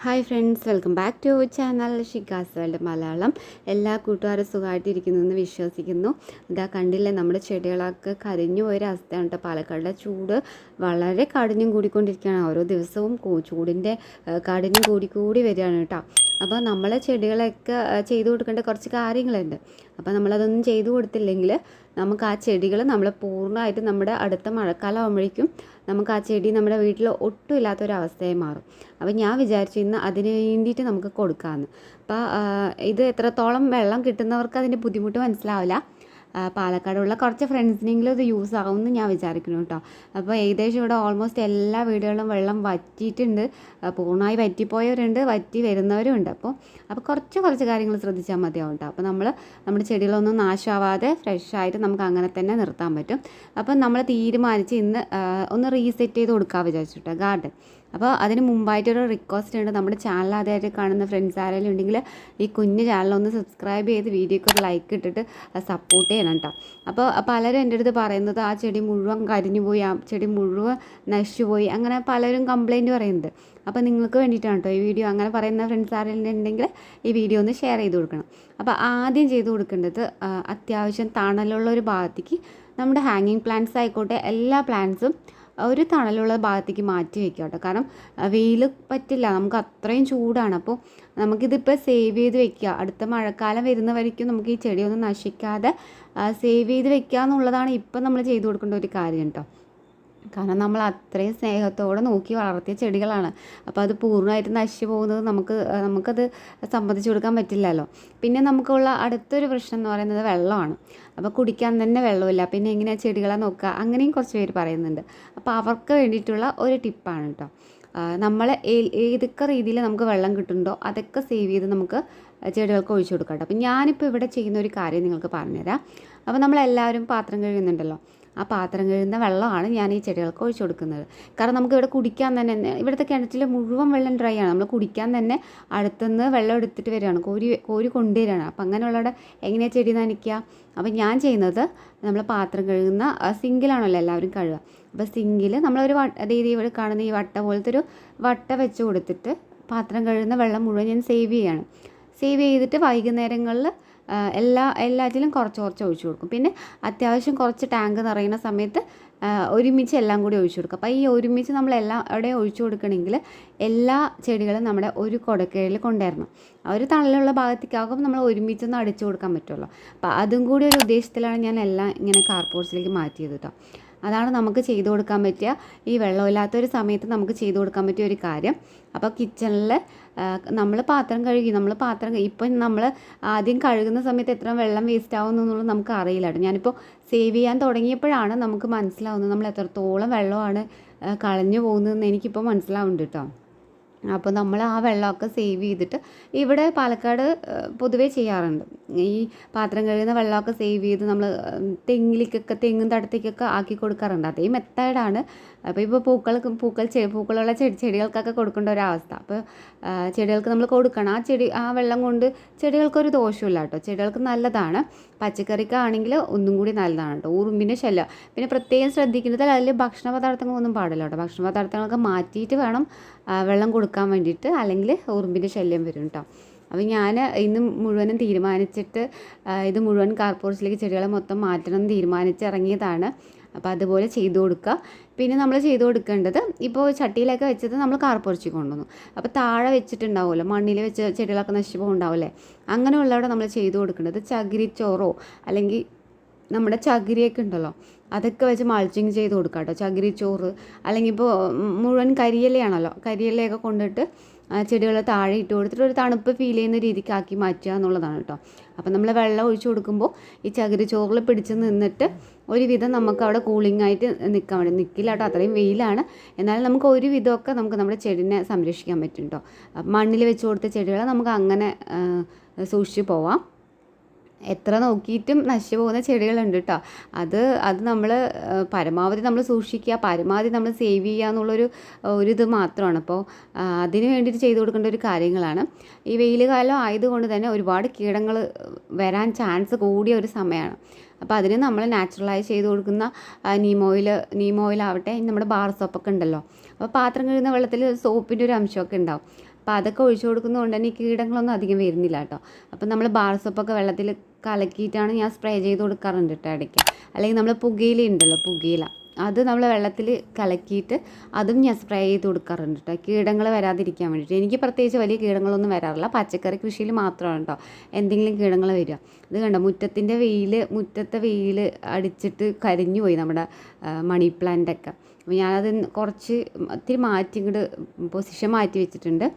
Hi friends, welcome back to our channel ഷിക്കാസ് world Malayalam. എല്ലാ കൂട്ടുകാരും സുഖമായിട്ടിരിക്കുന്നു വിശ്വസിക്കുന്നു. ഇതാ കണ്ടില്ലേ, നമ്മുടെ ചെടികളൊക്കെ കരിഞ്ഞു പോയൊരവസ്ഥയാണ് കേട്ടോ. പാലക്കാടിലെ ചൂട് വളരെ കാഠിന്യം കൂടിക്കൊണ്ടിരിക്കുകയാണ്. ഓരോ ദിവസവും ചൂടിൻ്റെ കാഠിന്യം കൂടി വരികയാണ് കേട്ടോ. അപ്പോൾ നമ്മളെ ചെടികളൊക്കെ ചെയ്തു കൊടുക്കേണ്ട കുറച്ച് കാര്യങ്ങളുണ്ട്. അപ്പോൾ നമ്മളതൊന്നും ചെയ്തു കൊടുത്തില്ലെങ്കിൽ നമുക്ക് ആ ചെടികൾ നമ്മൾ പൂർണ്ണമായിട്ട് നമ്മുടെ അടുത്ത മഴക്കാലം ആകുമ്പോഴേക്കും നമുക്ക് ആ ചെടി നമ്മുടെ വീട്ടിൽ ഒട്ടും ഇല്ലാത്തൊരവസ്ഥയായി മാറും. അപ്പോൾ ഞാൻ വിചാരിച്ചു ഇന്ന് അതിന് വേണ്ടിയിട്ട് നമുക്ക് കൊടുക്കാമെന്ന്. അപ്പോൾ ഇത് എത്രത്തോളം വെള്ളം കിട്ടുന്നവർക്ക് അതിൻ്റെ ബുദ്ധിമുട്ട് മനസ്സിലാവില്ല. പാലക്കാടുള്ള കുറച്ച് ഫ്രണ്ട്സിനെങ്കിലും ഇത് യൂസ് ആകുമെന്ന് ഞാൻ വിചാരിക്കുന്നു കേട്ടോ. അപ്പോൾ ഏകദേശം ഇവിടെ ഓൾമോസ്റ്റ് എല്ലാ വീടുകളിലും വെള്ളം വറ്റിയിട്ടുണ്ട്. പൂർണ്ണമായി വറ്റിപ്പോയവരുണ്ട്, വറ്റി വരുന്നവരും ഉണ്ട്. അപ്പോൾ കുറച്ച് കാര്യങ്ങൾ ശ്രദ്ധിച്ചാൽ മതിയാവും കേട്ടോ. അപ്പോൾ നമ്മുടെ ചെടികളൊന്നും നാശമാവാതെ ഫ്രഷായിട്ട് നമുക്ക് അങ്ങനെ തന്നെ നിർത്താൻ പറ്റും. അപ്പം നമ്മൾ തീരുമാനിച്ച് ഇന്ന് ഒന്ന് റീസെറ്റ് ചെയ്ത് കൊടുക്കാൻ വിചാരിച്ചു കേട്ടോ ഗാർഡൻ. അപ്പോൾ അതിന് മുമ്പായിട്ടൊരു റിക്വസ്റ്റ് ഉണ്ട്. നമ്മുടെ ചാനൽ ആദ്യമായിട്ട് കാണുന്ന ഫ്രണ്ട്സ് ആരെങ്കിലും ഉണ്ടെങ്കിൽ ഈ കുഞ്ഞ് ചാനലൊന്ന് സബ്സ്ക്രൈബ് ചെയ്ത് വീഡിയോയ്ക്ക് ഒരു ലൈക്ക് ഇട്ടിട്ട് സപ്പോർട്ട് ചെയ്യണം കേട്ടോ. അപ്പോൾ പലരും എൻ്റെ അടുത്ത് പറയുന്നത് ആ ചെടി മുഴുവൻ കരിഞ്ഞു പോയി, ആ ചെടി മുഴുവൻ നശിച്ചു പോയി, അങ്ങനെ പലരും കംപ്ലയിൻറ്റ് പറയുന്നുണ്ട്. അപ്പോൾ നിങ്ങൾക്ക് വേണ്ടിയിട്ടാണ് കേട്ടോ ഈ വീഡിയോ. അങ്ങനെ പറയുന്ന ഫ്രണ്ട്സ് ആരെങ്കിലും ഉണ്ടെങ്കിൽ ഈ വീഡിയോ ഒന്ന് ഷെയർ ചെയ്ത് കൊടുക്കണം. അപ്പോൾ ആദ്യം ചെയ്ത് കൊടുക്കേണ്ടത് അത്യാവശ്യം തണലുള്ള ഒരു ഭാഗത്തേക്ക് നമ്മുടെ ഹാങ്ങിങ് പ്ലാന്റ്സ് ആയിക്കോട്ടെ, എല്ലാ പ്ലാന്റ്സും ഒരു തണലുള്ള ഭാഗത്തേക്ക് മാറ്റി വയ്ക്കുക കേട്ടോ. കാരണം വെയിൽ പറ്റില്ല, നമുക്ക് അത്രയും ചൂടാണ്. അപ്പോൾ നമുക്കിതിപ്പോൾ സേവ് ചെയ്ത് വെക്കുക. അടുത്ത മഴക്കാലം വരുന്നവരേക്കും നമുക്ക് ഈ ചെടിയൊന്നും നശിക്കാതെ സേവ് ചെയ്ത് വെക്കുക എന്നുള്ളതാണ് ഇപ്പം നമ്മൾ ചെയ്തു കൊടുക്കേണ്ട ഒരു കാര്യം കേട്ടോ. കാരണം നമ്മൾ അത്രയും സ്നേഹത്തോടെ നോക്കി വളർത്തിയ ചെടികളാണ്. അപ്പോൾ അത് പൂർണ്ണമായിട്ട് നശിച്ചു പോകുന്നത് നമുക്കത് സമ്മതിച്ചു കൊടുക്കാൻ പറ്റില്ലല്ലോ. പിന്നെ നമുക്കുള്ള അടുത്തൊരു പ്രശ്നം എന്ന് പറയുന്നത് വെള്ളമാണ്. അപ്പോൾ കുടിക്കാൻ തന്നെ വെള്ളമില്ല, പിന്നെ എങ്ങനെയാണ് ചെടികളെ നോക്കുക, അങ്ങനെയും കുറച്ച് പേര് പറയുന്നുണ്ട്. അപ്പോൾ അവർക്ക് വേണ്ടിയിട്ടുള്ള ഒരു ടിപ്പാണ് കേട്ടോ. നമ്മൾ ഏതൊക്കെ രീതിയിൽ നമുക്ക് വെള്ളം കിട്ടുന്നുണ്ടോ അതൊക്കെ സേവ് ചെയ്ത് നമുക്ക് ചെടികൾക്ക് ഒഴിച്ചു കൊടുക്കാം കേട്ടോ. അപ്പോൾ ഞാനിപ്പോൾ ഇവിടെ ചെയ്യുന്ന ഒരു കാര്യം നിങ്ങൾക്ക് പറഞ്ഞുതരാം. അപ്പോൾ നമ്മളെല്ലാവരും പാത്രം കഴുകുന്നുണ്ടല്ലോ, ആ പാത്രം കഴുകുന്ന വെള്ളമാണ് ഞാൻ ഈ ചെടികൾക്ക് ഒഴിച്ചു കൊടുക്കുന്നത്. കാരണം നമുക്ക് ഇവിടെ കുടിക്കാൻ തന്നെ, ഇവിടുത്തെ കിണറ്റിൽ മുഴുവൻ വെള്ളം ഡ്രൈ ആണ്. നമ്മൾ കുടിക്കാൻ തന്നെ അടുത്തുനിന്ന് വെള്ളം എടുത്തിട്ട് വരികയാണ്, കോരി കൊണ്ടുവരികയാണ്. അപ്പം അങ്ങനെയുള്ളവിടെ എങ്ങനെയാണ് ചെടി നനയ്ക്കുക? അപ്പം ഞാൻ ചെയ്യുന്നത്, നമ്മൾ പാത്രം കഴുകുന്ന സിങ്കിലാണല്ലോ എല്ലാവരും കഴുകുക. അപ്പോൾ സിങ്കിൽ നമ്മളൊരു ഇവിടെ കാണുന്ന ഈ വട്ട പോലത്തെ ഒരു വട്ട വെച്ച് കൊടുത്തിട്ട് പാത്രം കഴുകുന്ന വെള്ളം മുഴുവൻ ഞാൻ സേവ് ചെയ്യാണ്. സേവ് ചെയ്തിട്ട് വൈകുന്നേരങ്ങളിൽ എല്ലാറ്റിലും കുറച്ച് ഒഴിച്ചു കൊടുക്കും. പിന്നെ അത്യാവശ്യം കുറച്ച് ടാങ്ക് നിറയുന്ന സമയത്ത് ഒരുമിച്ച് എല്ലാം കൂടി ഒഴിച്ചു കൊടുക്കും. അപ്പോൾ ഈ ഒരുമിച്ച് നമ്മളെല്ലാം അവിടെ ഒഴിച്ചു കൊടുക്കണമെങ്കിൽ എല്ലാ ചെടികളും നമ്മുടെ ഒരു കുടക്കീഴിൽ കൊണ്ടുവരണം. ഒരു തണലുള്ള ഭാഗത്തേക്കാകുമ്പോൾ നമ്മൾ ഒരുമിച്ചൊന്നും അടിച്ചു കൊടുക്കാൻ പറ്റുമല്ലോ. അപ്പോൾ അതും കൂടി ഒരു ഉദ്ദേശത്തിലാണ് ഞാൻ എല്ലാം ഇങ്ങനെ കാർപോർട്സിലേക്ക് മാറ്റിയത് കേട്ടോ. അതാണ് നമുക്ക് ചെയ്തു കൊടുക്കാൻ പറ്റിയ, ഈ വെള്ളമില്ലാത്തൊരു സമയത്ത് നമുക്ക് ചെയ്തു കൊടുക്കാൻ പറ്റിയ ഒരു കാര്യം. അപ്പോൾ കിച്ചണിൽ നമ്മൾ പാത്രം ഇപ്പം നമ്മൾ ആദ്യം കഴുകുന്ന സമയത്ത് എത്ര വെള്ളം വേസ്റ്റ് ആവുമെന്നുള്ളത് നമുക്ക് അറിയില്ല കേട്ടോ. ഞാനിപ്പോൾ സേവ് ചെയ്യാൻ തുടങ്ങിയപ്പോഴാണ് നമുക്ക് മനസ്സിലാവുന്നത് നമ്മൾ എത്രത്തോളം വെള്ളമാണ് കളഞ്ഞു പോകുന്നതെന്ന് എനിക്കിപ്പോൾ മനസ്സിലാവുന്നുണ്ട് കേട്ടോ. അപ്പോൾ നമ്മൾ ആ വെള്ളമൊക്കെ സേവ് ചെയ്തിട്ട് ഇവിടെ പാലക്കാട് പൊതുവേ ചെയ്യാറുണ്ട്. ഈ പാത്രം കഴുകുന്ന വെള്ളമൊക്കെ സേവ് ചെയ്ത് നമ്മൾ തെങ്ങും തടത്തേക്കൊക്കെ ആക്കി കൊടുക്കാറുണ്ട്. അതേ മെത്തേഡാണ്. അപ്പോൾ ഇപ്പോൾ പൂക്കളുള്ള ചെടികൾക്കൊക്കെ കൊടുക്കേണ്ട ഒരവസ്ഥ. അപ്പോൾ ചെടികൾക്ക് നമ്മൾ കൊടുക്കണം. ആ വെള്ളം കൊണ്ട് ചെടികൾക്കൊരു ദോഷമില്ല കേട്ടോ. ചെടികൾക്ക് നല്ലതാണ്. പച്ചക്കറിക്കാണെങ്കിൽ ഒന്നും കൂടി നല്ലതാണ് കേട്ടോ. ഉറുമ്പിൻ്റെ ശല്യം പിന്നെ പ്രത്യേകം ശ്രദ്ധിക്കുന്നത്, അതിൽ ഭക്ഷണ പദാർത്ഥങ്ങളൊന്നും പാടില്ല കേട്ടോ. ഭക്ഷണ പദാർത്ഥങ്ങളൊക്കെ മാറ്റിയിട്ട് വേണം വെള്ളം കൊടുക്കാൻ വേണ്ടിയിട്ട്, അല്ലെങ്കിൽ ഉറുമ്പിൻ്റെ ശല്യം വരും കേട്ടോ. അപ്പോൾ ഞാൻ ഇന്ന് മുഴുവനും തീരുമാനിച്ചിട്ട് ഇത് മുഴുവൻ കാർപോർട്സിലേക്ക് ചെടികളെ മൊത്തം മാറ്റണം എന്ന് തീരുമാനിച്ച് ഇറങ്ങിയതാണ്. അപ്പോൾ അതുപോലെ ചെയ്തു കൊടുക്കുക. പിന്നെ നമ്മൾ ചെയ്തു കൊടുക്കേണ്ടത്, ഇപ്പോൾ ചട്ടിയിലൊക്കെ വെച്ചത് നമ്മൾ കാർപോർച്ചിൽ കൊണ്ടുവന്നു. അപ്പോൾ താഴെ വെച്ചിട്ടുണ്ടാവുമല്ലോ, മണ്ണിൽ വെച്ച് ചെടികളൊക്കെ നശിച്ചു പോകുന്നുണ്ടാവില്ലേ, അങ്ങനെയുള്ളവിടെ നമ്മൾ ചെയ്തു കൊടുക്കേണ്ടത് ചകിരിച്ചോറോ അല്ലെങ്കിൽ നമ്മുടെ ചകിരിയൊക്കെ ഉണ്ടല്ലോ അതൊക്കെ വെച്ച് മൾച്ചിങ് ചെയ്ത് കൊടുക്കുക കേട്ടോ. ചകിരിച്ചോറ് അല്ലെങ്കിൽ ഇപ്പോൾ മുഴുവൻ കരിയിലയൊക്കെ കൊണ്ടിട്ട് ചെടികൾ താഴെ ഇട്ട് കൊടുത്തിട്ട് ഒരു തണുപ്പ് ഫീൽ ചെയ്യുന്ന രീതിക്ക് ആക്കി മാറ്റുക എന്നുള്ളതാണ് കേട്ടോ. അപ്പം നമ്മൾ വെള്ളം ഒഴിച്ചു കൊടുക്കുമ്പോൾ ഈ ചകിരിച്ചോറിൽ പിടിച്ച് നിന്നിട്ട് ഒരുവിധം നമുക്ക് അവിടെ കൂളിംഗ് ആയിട്ട് നിൽക്കില്ല കേട്ടോ. അത്രയും വെയിലാണ്. എന്നാലും നമുക്ക് ഒരുവിധമൊക്കെ നമുക്ക് നമ്മുടെ ചെടിനെ സംരക്ഷിക്കാൻ പറ്റും കേട്ടോ. മണ്ണിൽ വെച്ച് കൊടുത്ത ചെടികളെ നമുക്ക് അങ്ങനെ സൂക്ഷിച്ച് പോവാം. എത്ര നോക്കിയിട്ടും നശിച്ചു പോകുന്ന ചെടികളുണ്ട് കേട്ടോ. അത് നമ്മൾ പരമാവധി നമ്മൾ സൂക്ഷിക്കുക, പരമാവധി നമ്മൾ സേവ് ചെയ്യുക എന്നുള്ളൊരു ഇത് മാത്രമാണ്. അപ്പോൾ അതിന് വേണ്ടിയിട്ട് ചെയ്തു കൊടുക്കേണ്ട ഒരു കാര്യങ്ങളാണ്. ഈ വെയിൽ കാലം ആയതുകൊണ്ട് തന്നെ ഒരുപാട് കീടങ്ങൾ വരാൻ ചാൻസ് കൂടിയ ഒരു സമയമാണ്. അപ്പോൾ അതിന് നമ്മൾ നാച്ചുറലായി ചെയ്ത് കൊടുക്കുന്ന നീം ഓയിൽ ആവട്ടെ, നമ്മുടെ ബാർ സോപ്പൊക്കെ ഉണ്ടല്ലോ. അപ്പോൾ പാത്രം കഴുകുന്ന വെള്ളത്തിൽ സോപ്പിൻ്റെ ഒരു അംശമൊക്കെ ഉണ്ടാവും. അപ്പോൾ അതൊക്കെ ഒഴിച്ചു കൊടുക്കുന്നതുകൊണ്ട് തന്നെ ഈ കീടങ്ങളൊന്നും അധികം വരുന്നില്ല കേട്ടോ. അപ്പോൾ നമ്മൾ ബാർ സോപ്പൊക്കെ വെള്ളത്തിൽ കലക്കിയിട്ടാണ് ഞാൻ സ്പ്രേ ചെയ്ത് കൊടുക്കാറുണ്ട് കേട്ടോ ഇടയ്ക്ക്. അല്ലെങ്കിൽ നമ്മൾ പുകയില ഉണ്ടല്ലോ, പുകയില അത് നമ്മൾ വെള്ളത്തിൽ കലക്കിയിട്ട് അതും ഞാൻ സ്പ്രേ ചെയ്ത് കൊടുക്കാറുണ്ട് കേട്ടോ, കീടങ്ങൾ വരാതിരിക്കാൻ വേണ്ടിയിട്ട്. എനിക്ക് പ്രത്യേകിച്ച് വലിയ കീടങ്ങളൊന്നും വരാറില്ല, പച്ചക്കറി കൃഷിയിൽ മാത്രമാണ് കേട്ടോ എന്തെങ്കിലും കീടങ്ങൾ വരിക. ഇത് കണ്ടോ, മുറ്റത്തെ വെയിൽ അടിച്ചിട്ട് കരിഞ്ഞു പോയി നമ്മുടെ മണി പ്ലാന്റൊക്കെ. അപ്പോൾ ഞാനത് കുറച്ച് ഇത്തിരി പൊസിഷൻ മാറ്റി വെച്ചിട്ടുണ്ട്.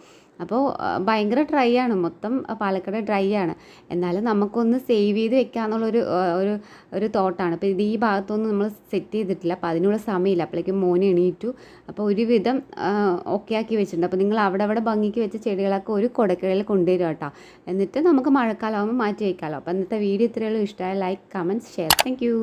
അപ്പോൾ ഭയങ്കര ഡ്രൈ ആണ്, മൊത്തം പാലക്കാട് ഡ്രൈ ആണ്. എന്നാലും നമുക്കൊന്ന് സേവ് ചെയ്ത് വെക്കാമെന്നുള്ളൊരു ഒരു തോട്ടാണ്. അപ്പോൾ ഇത് ഈ ഭാഗത്തൊന്നും നമ്മൾ സെറ്റ് ചെയ്തിട്ടില്ല, അപ്പോൾ അതിനുള്ള സമയമില്ല. അപ്പോഴേക്കും മോനെ എണീറ്റു. അപ്പോൾ ഒരുവിധം ഓക്കെ ആക്കി വെച്ചിട്ടുണ്ട്. അപ്പോൾ നിങ്ങൾ അവിടെ ഭംഗിക്ക് വെച്ച ചെടികളൊക്കെ ഒരു കുടക്കീഴിൽ കൊണ്ടുവരിക കേട്ടോ. എന്നിട്ട് നമുക്ക് മഴക്കാലമാകുമ്പോൾ മാറ്റി വയ്ക്കാമല്ലോ. അപ്പോൾ ഇന്നത്തെ വീഡിയോ ഇത്രയുള്ളൂ. ഇഷ്ടമായ like, comments, share. Thank you.